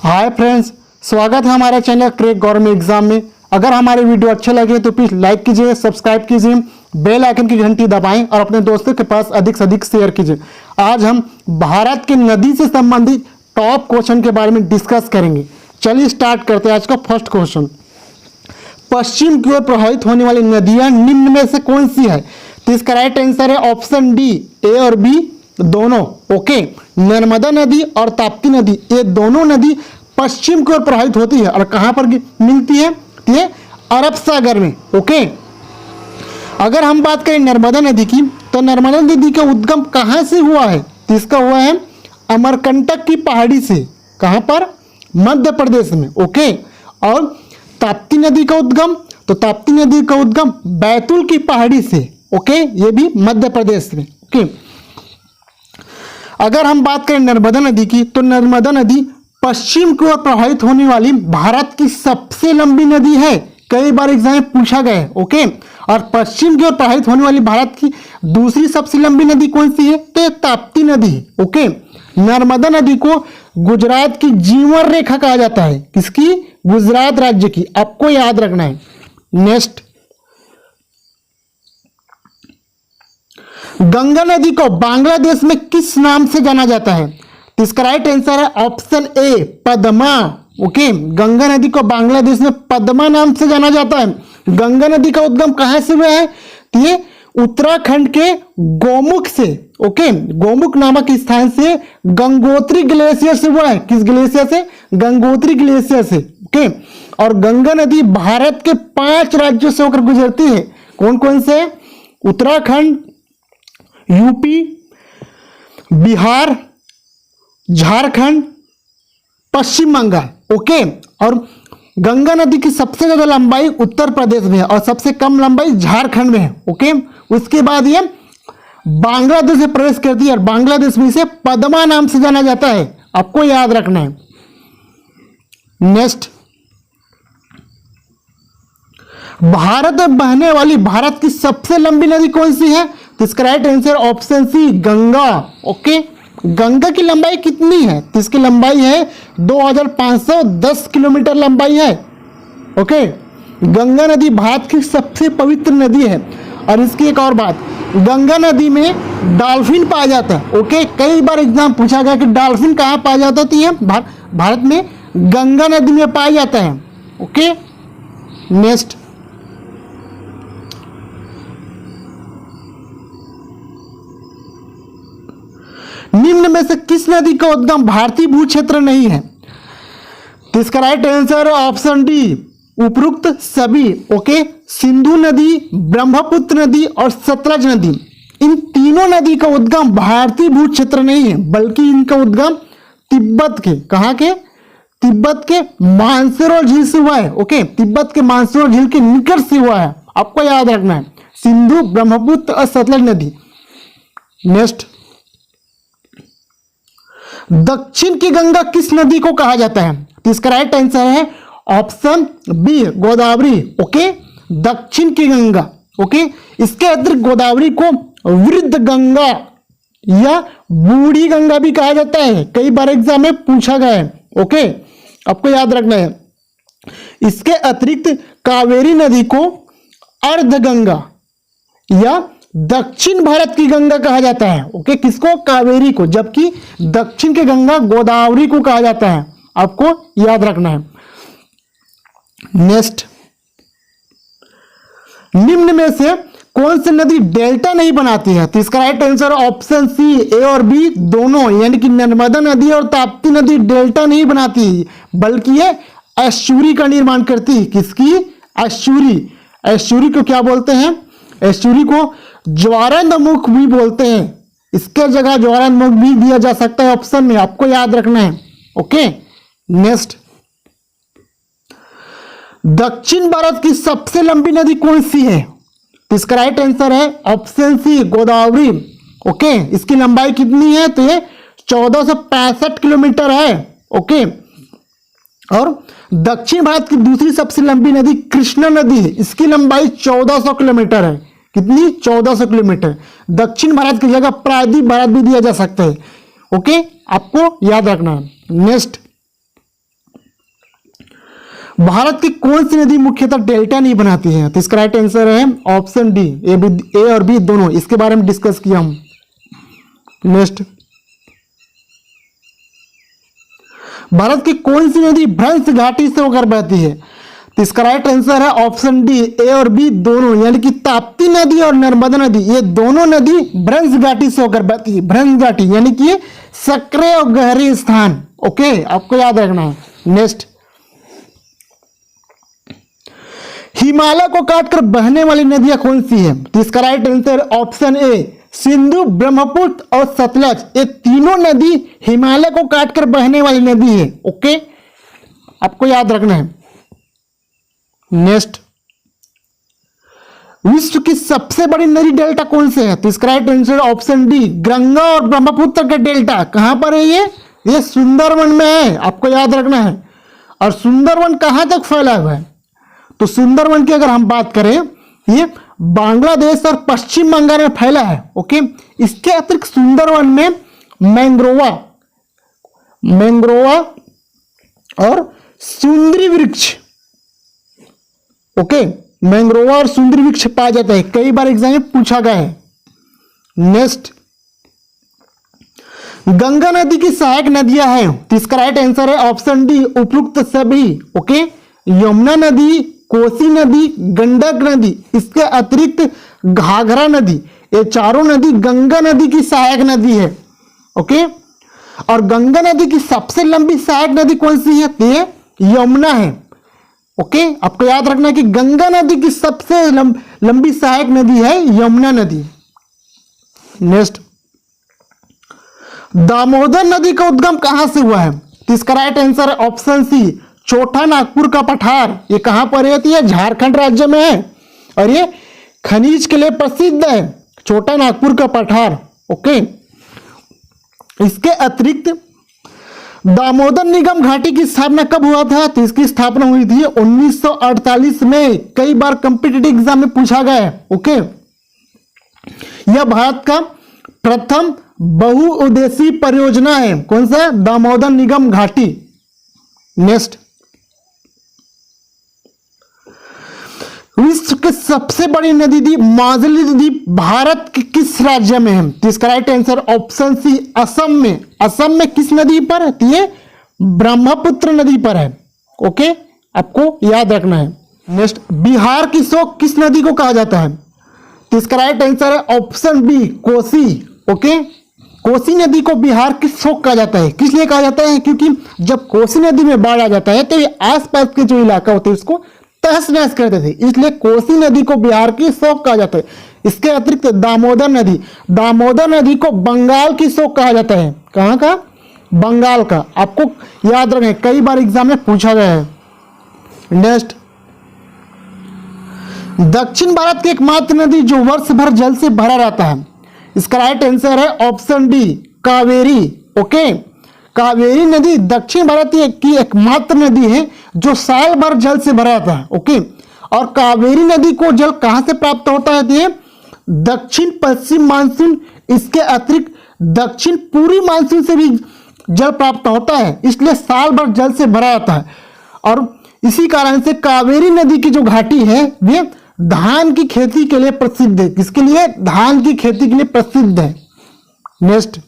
Hi friends, स्वागत है हमारे चैनल क्रैक गवर्नमेंट एग्जाम में। अगर हमारे वीडियो अच्छे लगे तो प्लीज लाइक कीजिए, सब्सक्राइब कीजिए, बेल आइकन की घंटी दबाएं और अपने दोस्तों के पास अधिक से अधिक शेयर कीजिए। आज हम भारत की नदी से संबंधित टॉप क्वेश्चन के बारे में डिस्कस करेंगे। चलिए स्टार्ट करते हैं आज का फर्स्ट क्वेश्चन। पश्चिम की ओर प्रवाहित होने वाली नदियां निम्न में से कौन सी है? तो इसका राइट आंसर है ऑप्शन डी, ए और बी दोनों। ओके, नर्मदा नदी और ताप्ती नदी, ये दोनों नदी पश्चिम की ओर प्रवाहित होती है और कहां पर मिलती है? ये अरब सागर में। ओके, अगर हम बात करें नर्मदा नदी की, तो नर्मदा नदी का उद्गम कहां से हुआ है? तो इसका हुआ है अमरकंटक की पहाड़ी से। कहां पर? मध्य प्रदेश में। ओके, और ताप्ती नदी का उद्गम, तो ताप्ती नदी का उद्गम बैतूल की पहाड़ी से। ओके, ये भी मध्य प्रदेश में। ओके, अगर हम बात करें नर्मदा नदी की, तो नर्मदा नदी पश्चिम की ओर प्रवाहित होने वाली भारत की सबसे लंबी नदी है। कई बार एग्जाम में पूछा गया है। ओके, और पश्चिम की ओर प्रवाहित होने वाली भारत की दूसरी सबसे लंबी नदी कौन सी है? तो ताप्ती नदी। ओके, नर्मदा नदी को गुजरात की जीवन रेखा कहा जाता है। किसकी? गुजरात राज्य की। आपको याद रखना है। नेक्स्ट, गंगा नदी को बांग्लादेश में किस नाम से जाना जाता है? तो इसका राइट आंसर है option A, Padma. Okay, Ganga नदी को बांग्लादेश में पद्मा नाम से जाना जाता है। गंगा नदी का उद्गम कहां से हुआ है? तो ये उत्तराखंड के गोमुख से। ओके, गोमुख नामक स्थान से गंगोत्री ग्लेशियर से हुआ है। किस ग्लेशियर से? गंगोत्री ग्लेशियर से। ओके, और गंगा नदी भारत के 5 राज्यों से होकर गुजरती है। कौन कौन से? उत्तराखंड, यूपी, बिहार, झारखंड, पश्चिम बंगाल। ओके, और गंगा नदी की सबसे ज्यादा लंबाई उत्तर प्रदेश में है और सबसे कम लंबाई झारखंड में है। ओके, उसके बाद ये बांग्लादेश में प्रवेश करती है और बांग्लादेश में इसे पद्मा नाम से जाना जाता है। आपको याद रखना है। नेक्स्ट, भारत में बहने वाली भारत की सबसे लंबी नदी कौन सी है? तो इसका right answer option C, Ganga. Okay, Ganga की लंबाई कितनी है? तो इसकी लंबाई है 2510 किलोमीटर लंबाई है। ओके, गंगा नदी भारत की सबसे पवित्र नदी है। और इसकी एक और बात, गंगा नदी में डॉल्फिन पाया जाता है। ओके, कई बार एग्जाम पूछा गया कि डॉल्फिन कहाँ पाया जाता है? भारत में गंगा नदी में पाया जाता है। ओके, नेक्स्ट, निम्न में से किस नदी का उद्गम भारतीय भू क्षेत्र नहीं है? तो इसका राइट आंसर ऑप्शन डी, उपरोक्त सभी। ओके, सिंधु नदी, ब्रह्मपुत्र नदी और सतलज नदी, इन तीनों नदी का उद्गम भारतीय भू क्षेत्र नहीं है, बल्कि इनका उद्गम तिब्बत के, कहां के? तिब्बत के मानसरोवर झील से हुआ है। ओके, तिब्बत के मानसरोवर झील के निकट से हुआ है। आपको याद रखना है, सिंधु, ब्रह्मपुत्र और सतलज नदी। नेक्स्ट, दक्षिण की गंगा किस नदी को कहा जाता है? तो इसका राइट आंसर है ऑप्शन बी, गोदावरी। ओके, दक्षिण की गंगा। ओके, इसके अतिरिक्त गोदावरी को वृद्ध गंगा या बूढ़ी गंगा भी कहा जाता है। कई बार एग्जाम में पूछा गया है। ओके, आपको याद रखना है। इसके अतिरिक्त कावेरी नदी को अर्ध गंगा या दक्षिण भारत की गंगा कहा जाता है। ओके, किसको? कावेरी को, जबकि दक्षिण की गंगा गोदावरी को कहा जाता है। आपको याद रखना है। नेक्स्ट, निम्न में से कौन सी नदी डेल्टा नहीं बनाती है? तो इसका राइट आंसर ऑप्शन सी, ए और बी दोनों, यानी कि नर्मदा नदी और ताप्ती नदी डेल्टा नहीं बनाती, बल्कि ये एस्चुरी का निर्माण करती है। किसकी? एस्चुरी। एस्चुरी को क्या बोलते हैं? एस्चुरी को ज्वारांतमुख भी बोलते हैं। इसके जगह ज्वारांतमुख भी दिया जा सकता है ऑप्शन में। आपको याद रखना है। ओके, नेक्स्ट, दक्षिण भारत की सबसे लंबी नदी कौन सी है? तो इसका राइट आंसर है ऑप्शन सी, गोदावरी। ओके, इसकी लंबाई कितनी है? तो ये 1465 किलोमीटर है। ओके, और दक्षिण भारत की दूसरी सबसे लंबी नदी कृष्णा नदी है। इसकी लंबाई 1400 किलोमीटर है। कितनी? 1400 किलोमीटर। दक्षिण भारत की जगह प्रायद्वीप भारत भी दिया जा सकता है। ओके, आपको याद रखना है। नेक्स्ट, भारत की कौन सी नदी मुख्यतः डेल्टा नहीं बनाती है? तो इसका राइट आंसर है ऑप्शन डी, ए और बी दोनों। इसके बारे में डिस्कस किया हूं। नेक्स्ट, भारत की कौन सी नदी भ्रंश घाटी से होकर बहती है? तो इसका राइट आंसर है ऑप्शन डी, ए और बी दोनों, यानी कि ताप्ती नदी और नर्मदा नदी, ये दोनों नदी भ्रंश घाटी से होकर बहती है। भ्रंश घाटी यानी कि सक्रिय और गहरे स्थान। ओके, आपको याद रखना है। नेक्स्ट, हिमालय को काटकर बहने वाली नदियां कौन सी है? तो इसका right answer option A, Sindhu, Brahmaputra और सतलज, ये तीनों नदी हिमालय को काटकर बहने वाली नदी है। ओके, आपको याद रखना है। नेक्स्ट, विश्व की सबसे बड़ी नदी डेल्टा कौन से है? तो इसका right answer option D, Ganga और ब्रह्मपुत्र का डेल्टा। कहां पर है ये सुंदरवन में है, आपको याद रखना है। और सुंदरवन कहां तक फैला हुआ है? तो सुंदरवन की अगर हम बात करें, ये बांग्लादेश और पश्चिम बंगाल में फैला है। ओके, इसके अतिरिक्त सुंदरवन में मैंग्रोवा और सुंदरी वृक्ष, ओके, मैंग्रोवा और सुंदरी वृक्ष पाया जाता है। कई बार एग्जाम में पूछा गया है। नेक्स्ट, गंगा नदी की सहायक नदियां हैं। तो इसका राइट आंसर है ऑप्शन डी, उपयुक्त सभी। ओके, यमुना नदी, कोसी नदी, गंडक नदी, इसके अतिरिक्त घाघरा नदी, ये चारों नदी गंगा नदी की सहायक नदी है। ओके, और गंगा नदी की सबसे लंबी सहायक नदी कौन सी है? तो ये यमुना है। ओके, आपको याद रखना है कि गंगा नदी की सबसे लंबी सहायक नदी है यमुना नदी। नेक्स्ट, दामोदर नदी का उद्गम कहां से हुआ है? तो इसका राइट आंसर है ऑप्शन सी, छोटा नागपुर का पठार। ये कहां पर है? तो ये झारखंड राज्य में है और ये खनिज के लिए प्रसिद्ध है, छोटा नागपुर का पठार। ओके, इसके अतिरिक्त दामोदर निगम घाटी की स्थापना कब हुआ था? तो इसकी स्थापना हुई थी 1948 में। कई बार कॉम्पिटिटिव एग्जाम में पूछा गया है। ओके, यह भारत का प्रथम बहुउद्देशीय परियोजना है। कौन सा? दामोदर निगम घाटी। नेक्स्ट, विश्व की सबसे बड़ी नदी द्वीप माजुली द्वीप भारत के किस राज्य में है? तो इसका right answer option C, Assam में। असम में किस नदी पर है? तो ये ब्रह्मपुत्र नदी पर है। ओके, आपको याद रखना है। नेक्स्ट, बिहार की शोक किस नदी को कहा जाता है? तो इसका राइट आंसर है option B, Kosi. Okay, Kosi नदी को बिहार की शोक कहा जाता है। किस लिए कहा जाता है? क्योंकि जब कोसी नदी में बाढ़ आ जाता है तो ये आसपास के जो इलाका होते हैं उसको तहस नहस करते थे, इसलिए कोसी नदी को बिहार की शोक कहा जाता है। इसके अतिरिक्त दामोदर नदी को बंगाल की शोक कहा जाता है। कहां का? बंगाल का। आपको याद रखना है, कई बार एग्जाम में पूछा गया है। नेक्स्ट, दक्षिण भारत की एकमात्र नदी जो वर्ष भर जल से भरा रहता है। इसका राइट आंसर है option D, Kaveri. Okay, Kaveri नदी दक्षिण भारत की एकमात्र नदी है जो साल भर जल से भरा रहता है। ओके, और कावेरी नदी को जल कहां से प्राप्त होता है? ये दक्षिण पश्चिम मानसून, इसके अतिरिक्त दक्षिण पूर्वी मानसून से भी जल प्राप्त होता है, इसलिए साल भर जल से भरा रहता है। और इसी कारण से कावेरी नदी की जो घाटी है वे धान की खेती के लिए प्रसिद्ध है। किसके लिए? धान की खेती के लिए प्रसिद्ध है। नेक्स्ट,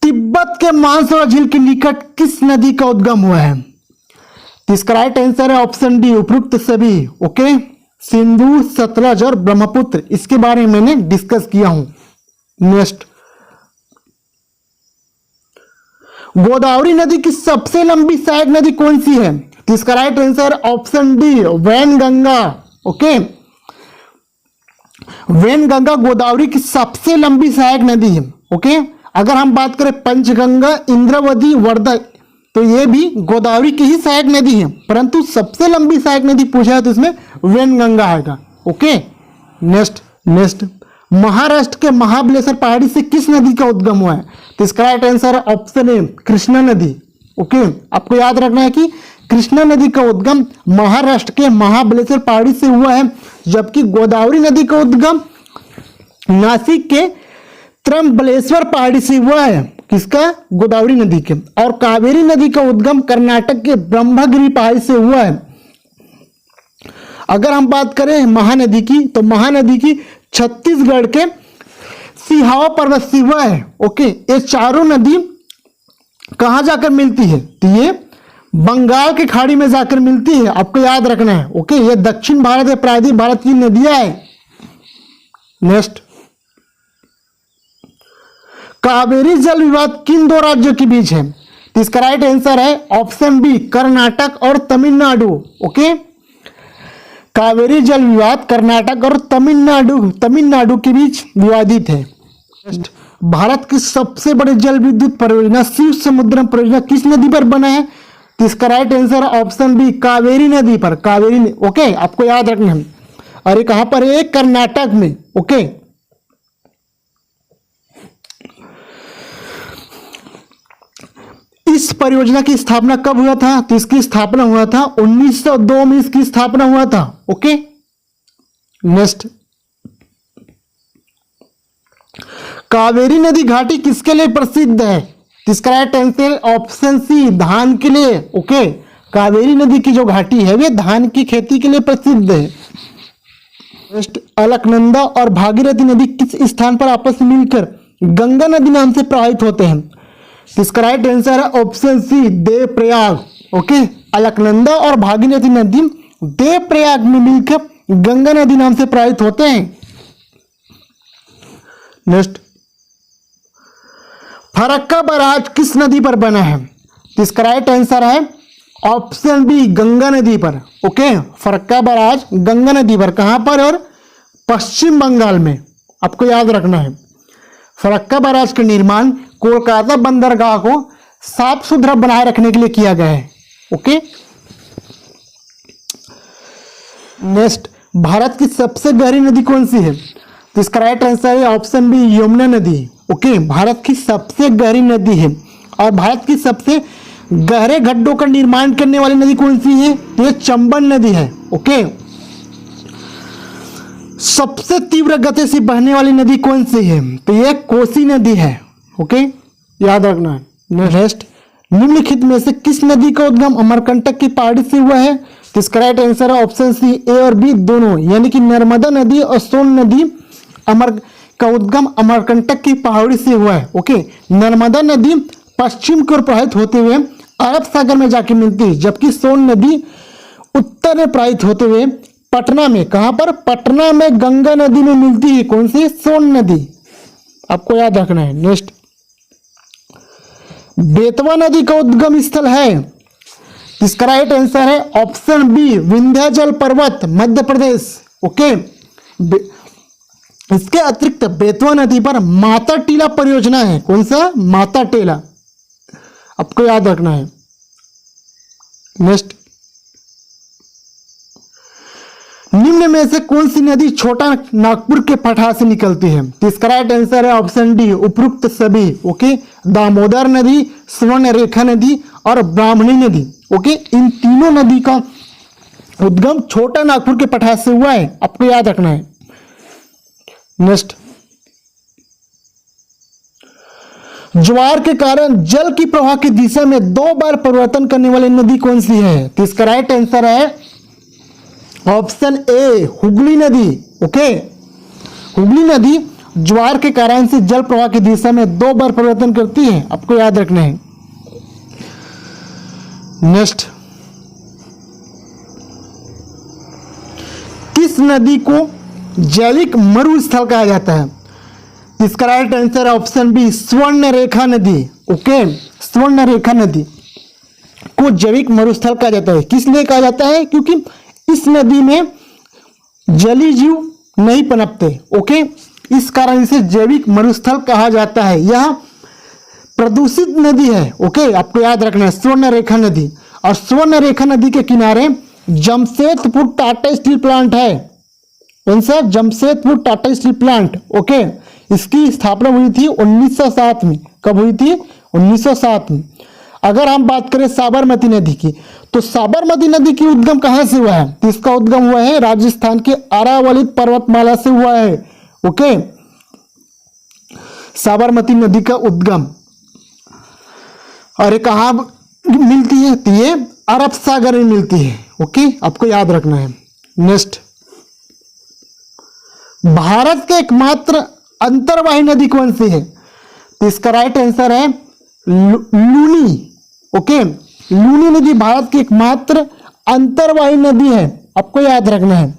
तिब्बत के मानसरोवर झील के निकट किस नदी का उद्गम हुआ है? इसका राइट आंसर है ऑप्शन डी, उपयुक्त सभी। ओके, सिंधु, सतलज और ब्रह्मपुत्र, इसके बारे में मैंने डिस्कस किया हूं। नेक्स्ट, गोदावरी नदी की सबसे लंबी सहायक नदी कौन सी है? तो इसका right answer option D, Wainganga. Okay, Wainganga Godavari की सबसे लंबी सहायक नदी है। ओके, अगर हम बात करें पंचगंगा, इंद्रावती, वर्धा, तो ये भी गोदावरी की ही सहायक नदी है, परंतु सबसे लंबी सहायक नदी पूछा है तो इसमें वैनगंगा आएगा। ओके, नेक्स्ट, महाराष्ट्र के महाबलेश्वर पहाड़ी से किस नदी का उद्गम हुआ है? तो इसका राइट आंसर है ऑप्शन ए, कृष्णा नदी। ओके, आपको याद रखना है कि कृष्णा नदी का उद्गम महाराष्ट्र के महाबलेश्वर पहाड़ी से हुआ है, जबकि गोदावरी नदी का उद्गम नासिक के त्रंबलेश्वर पहाड़ी से हुआ है। किसका? गोदावरी नदी के। और कावेरी नदी का उद्गम कर्नाटक के ब्रह्मगिरी पहाड़ी से हुआ है। अगर हम बात करें महानदी की, तो महानदी की छत्तीसगढ़ के सिहावा पर्वत से हुआ है। ओके, ये चारों नदी कहां जाकर मिलती है? तो ये बंगाल की खाड़ी में जाकर मिलती है, आपको याद रखना है। ओके, ये दक्षिण भारत या प्रायद्वीप भारत की नदियां है। नेक्स्ट, कावेरी जल विवाद किन दो राज्यों के बीच है? तो इसका राइट आंसर है ऑप्शन बी, कर्नाटक और तमिलनाडु। ओके, कावेरी जल विवाद कर्नाटक और तमिलनाडु के बीच विवादित है। भारत की सबसे बड़ी जल विद्युत परियोजना शिव समुद्रम परियोजना किस नदी पर बना है? तो इसका right answer option B, Kaveri नदी पर। ओके, आपको याद रखना है। और ये कहां पर है? कर्नाटक में। ओके, इस परियोजना की स्थापना कब हुआ था? तो इसकी स्थापना हुआ था 1902 में, इसकी स्थापना हुआ था। ओके, नेक्स्ट, कावेरी नदी घाटी किसके लिए प्रसिद्ध है? इसका राइट आंसर ऑप्शन सी, धान के लिए। ओके, कावेरी नदी की जो घाटी है वे धान की खेती के लिए प्रसिद्ध है। नेक्स्ट, अलकनंदा और भागीरथी नदी किस स्थान पर आपस में मिलकर गंगा नदी नाम से प्रवाहित होते हैं? इसका राइट आंसर है option C, Devprayag. Okay, Alaknanda और भागीरथी नदी देवप्रयाग में मिलकर गंगा नदी नाम से प्रवाहित होते हैं। नेक्स्ट, फरक्का बैराज किस नदी पर बना है? इसका राइट आंसर है ऑप्शन बी, गंगा नदी पर। ओके, फरक्का बैराज गंगा नदी पर। कहां पर? और पश्चिम बंगाल में, आपको याद रखना है। फरक्का बैराज का निर्माण कोलकाता बंदरगाह को साफ सुथरा बनाए रखने के लिए किया गया है। ओके, नेक्स्ट, भारत की सबसे गहरी नदी कौन सी है? तो इसका राइट आंसर है ऑप्शन बी, यमुना नदी। ओके, भारत की सबसे गहरी नदी है। और भारत की सबसे गहरे गड्ढों का निर्माण करने वाली नदी कौन सी है? तो ये चंबल नदी है। ओके, सबसे तीव्र गति से बहने वाली नदी कौन सी है? तो ये कोसी नदी है। ओके, याद रखना है। नेक्स्ट, निम्नलिखित में से किस नदी का उद्गम अमरकंटक की पहाड़ी से हुआ है? तो इसका राइट आंसर है ऑप्शन सी, ए और बी दोनों, यानी कि नर्मदा नदी और सोन नदी का उद्गम अमरकंटक की पहाड़ी से हुआ है। ओके, नर्मदा नदी पश्चिम की ओर प्रवाहित होते हुए अरब सागर में जाके मिलती है, जबकि सोन नदी उत्तर में प्रवाहित होते हुए पटना में, कहां पर? पटना में गंगा नदी में मिलती है। कौन सी? सोन नदी, आपको याद रखना है। नेक्स्ट, बेतवा नदी का उद्गम स्थल है? इसका राइट आंसर है ऑप्शन बी, विंध्याचल पर्वत, मध्य प्रदेश। ओके, इसके अतिरिक्त बेतवा नदी पर माता टीला परियोजना है। कौन सा? माता टीला, आपको याद रखना है। नेक्स्ट, निम्न में से कौन सी नदी छोटा नागपुर के पठार से निकलती है? तो इसका राइट आंसर है ऑप्शन डी, उपरोक्त सभी। ओके, दामोदर नदी, स्वर्ण रेखा नदी और ब्राह्मणी नदी। ओके, इन तीनों नदी का उद्गम छोटा नागपुर के पठार से हुआ है, आपको याद रखना है। नेक्स्ट, ज्वार के कारण जल की प्रवाह की दिशा में 2 बार परिवर्तन करने वाली नदी कौन सी है? तो इसका राइट आंसर है ऑप्शन ए, हुगली नदी। ओके, हुगली नदी ज्वार के कारण से जल प्रवाह की दिशा में 2 बार परिवर्तन करती है, आपको याद रखना है। नेक्स्ट, किस नदी को जैविक मरुस्थल कहा जाता है? इसका राइट आंसर है ऑप्शन बी, स्वर्ण रेखा नदी। ओके, स्वर्ण रेखा नदी को जैविक मरुस्थल कहा जाता है। किस लिए कहा जाता है? क्योंकि इस नदी में जलीय जीव नहीं पनपते। ओके, इस कारण इसे जैविक मरुस्थल कहा जाता है। यह प्रदूषित नदी है। ओके, आपको याद रखना है, स्वर्ण रेखा नदी। और स्वर्ण रेखा नदी के किनारे जमशेदपुर टाटा स्टील प्लांट है। कौन सा? Jamshedpur Tata steel plant. Okay, इसकी स्थापना हुई थी 1907 में। कब हुई थी? 1907 में। अगर हम बात करें साबरमती नदी की, तो साबरमती नदी की उद्गम कहां से हुआ है? तो इसका उद्गम हुआ है राजस्थान के अरावली पर्वतमाला से हुआ है। ओके, साबरमती नदी का उद्गम। और ये कहाँ मिलती है? तो ये अरब सागर में मिलती है। ओके, आपको याद रखना है। नेक्स्ट, भारत के एकमात्र अंतर्वाही नदी कौन सी है? तो इसका राइट आंसर है लूनी। ओके, लूनी नदी भारत की एकमात्र अंतर्वाही नदी है, आपको याद रखना है।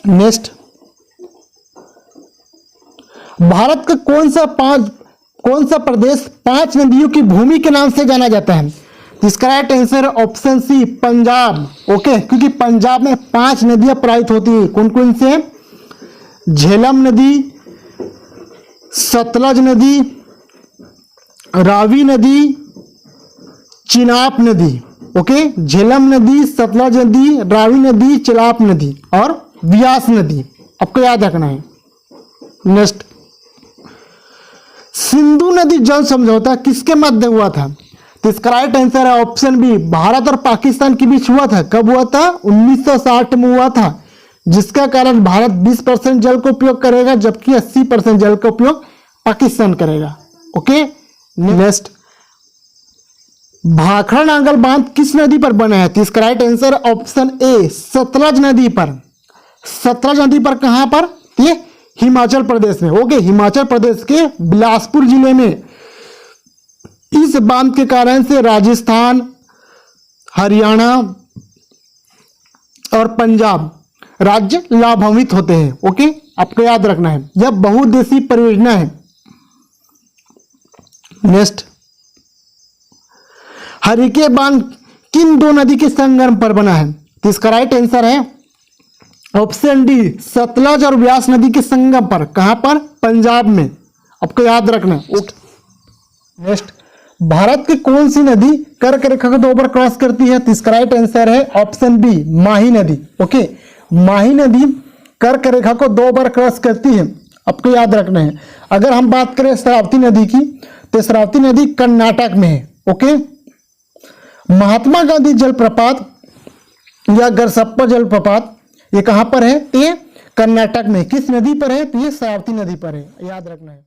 नेक्स्ट, भारत का कौन सा प्रदेश 5 नदियों की भूमि के नाम से जाना जाता है? इसका right answer option C, Punjab. Okay, क्योंकि पंजाब में 5 नदियां प्रवाहित होती है। कौन कौन से? झेलम नदी, सतलज नदी, रावी नदी, चिनाब नदी। ओके, झेलम नदी, सतलज नदी, रावी नदी, चिनाब नदी और व्यास नदी, आपको याद रखना है। नेक्स्ट, सिंधु नदी जल समझौता किसके मध्य हुआ था? तो इसका राइट आंसर है ऑप्शन बी, भारत और पाकिस्तान के बीच हुआ था। कब हुआ था? 1960 में हुआ था, जिसका कारण भारत 20% जल का उपयोग करेगा, जबकि 80% जल का उपयोग पाकिस्तान करेगा। ओके, नेक्स्ट, भाखड़ा नांगल बांध किस नदी पर बना है? तो इसका right answer option A, Sutlej नदी पर। सतलज नदी पर कहां पर? ये हिमाचल प्रदेश में। ओके, हिमाचल प्रदेश के बिलासपुर जिले में इस बांध के कारण से राजस्थान, हरियाणा और पंजाब राज्य लाभान्वित होते हैं। ओके, आपको याद रखना है, यह बहुउद्देशीय परियोजना है। नेक्स्ट, हरिके बांध किन 2 नदी के संगम पर बना है? तो इसका राइट आंसर है ऑप्शन डी, सतलज और व्यास नदी के संगम पर। कहां पर? पंजाब में, आपको याद रखना है। नेक्स्ट, भारत की कौन सी नदी कर्क रेखा को 2 बार क्रॉस करती है? तो इसका राइट आंसर है ऑप्शन बी, माही नदी। ओके, माही नदी कर्क रेखा को 2 बार क्रॉस करती है, आपको याद रखना है। अगर हम बात करें शरावती नदी की, तो शरावती नदी कर्नाटक में है। ओके, महात्मा गांधी जलप्रपात या गरसप्पा जलप्रपात ये कहां पर है? ये कर्नाटक में। किस नदी पर है? तो ये शरावती नदी पर है, याद रखना है।